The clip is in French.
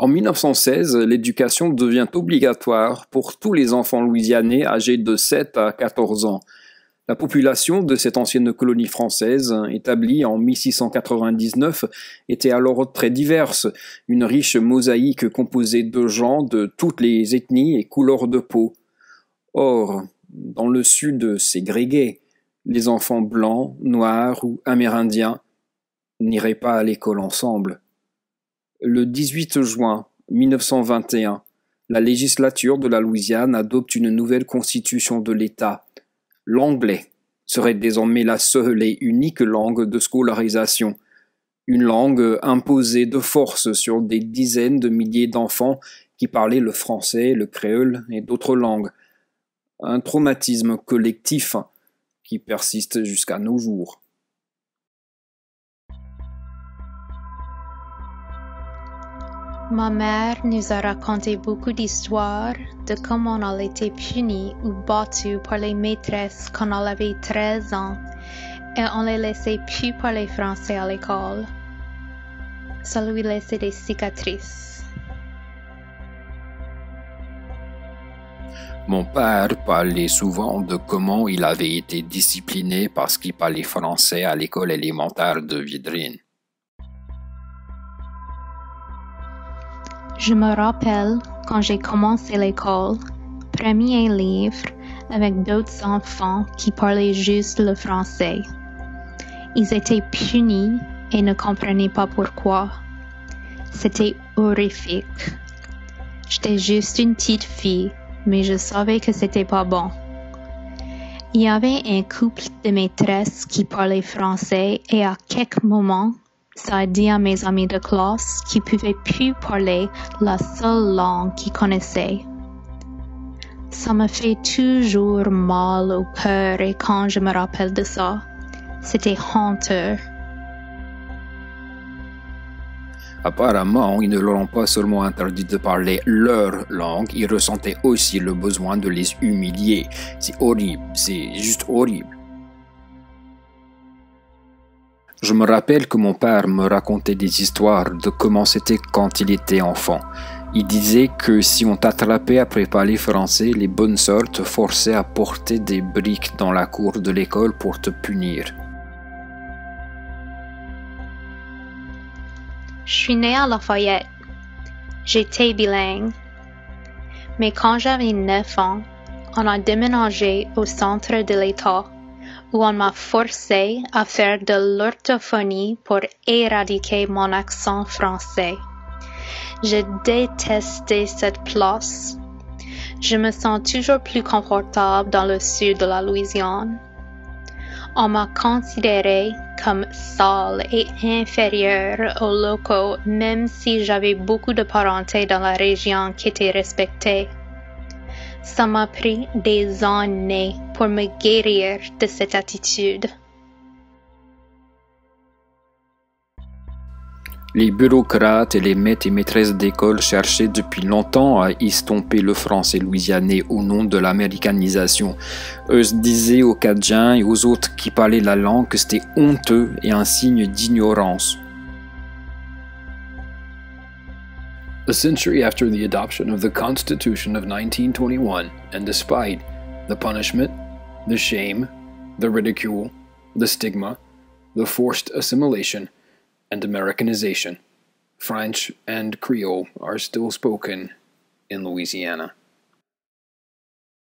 En 1916, l'éducation devient obligatoire pour tous les enfants louisianais âgés de 7 à 14 ans. La population de cette ancienne colonie française, établie en 1699, était alors très diverse, une riche mosaïque composée de gens de toutes les ethnies et couleurs de peau. Or, dans le sud ségrégué, les enfants blancs, noirs ou amérindiens n'iraient pas à l'école ensemble. Le 18 juin 1921, la législature de la Louisiane adopte une nouvelle constitution de l'État. L'anglais serait désormais la seule et unique langue de scolarisation, une langue imposée de force sur des dizaines de milliers d'enfants qui parlaient le français, le créole et d'autres langues. Un traumatisme collectif qui persiste jusqu'à nos jours. Ma mère nous a raconté beaucoup d'histoires de comment on a été puni ou battu par les maîtresses quand on avait 13 ans et on les laissait plus parler français à l'école. Ça lui laissait des cicatrices. Mon père parlait souvent de comment il avait été discipliné parce qu'il parlait français à l'école élémentaire de Vidrine. Je me rappelle quand j'ai commencé l'école, premier livre avec d'autres enfants qui parlaient juste le français. Ils étaient punis et ne comprenaient pas pourquoi. C'était horrifique. J'étais juste une petite fille, mais je savais que c'était pas bon. Il y avait un couple de maîtresses qui parlaient français et à quelques moments, ça a dit à mes amis de classe qu'ils pouvaient plus parler la seule langue qu'ils connaissaient. Ça me fait toujours mal au cœur et quand je me rappelle de ça, c'était honteux. Apparemment, ils ne leur ont pas seulement interdit de parler leur langue, ils ressentaient aussi le besoin de les humilier. C'est horrible, c'est juste horrible. Je me rappelle que mon père me racontait des histoires de comment c'était quand il était enfant. Il disait que si on t'attrapait après parler français, les bonnes sœurs te forçaient à porter des briques dans la cour de l'école pour te punir. Je suis née à Lafayette. J'étais bilingue. Mais quand j'avais 9 ans, on a déménagé au centre de l'État, où on m'a forcé à faire de l'orthophonie pour éradiquer mon accent français. Je détestais cette place. Je me sens toujours plus confortable dans le sud de la Louisiane. On m'a considéré comme sale et inférieure aux locaux, même si j'avais beaucoup de parenté dans la région qui étaient respectées. Ça m'a pris des années pour me guérir de cette attitude. Les bureaucrates et les maîtres et maîtresses d'école cherchaient depuis longtemps à estomper le français louisianais au nom de l'américanisation. Eux se disaient aux Cajuns et aux autres qui parlaient la langue que c'était honteux et un signe d'ignorance. A century after the adoption of the Constitution of 1921, and despite the punishment, the shame, the ridicule, the stigma, the forced assimilation, and Americanization, French and Creole are still spoken in Louisiana.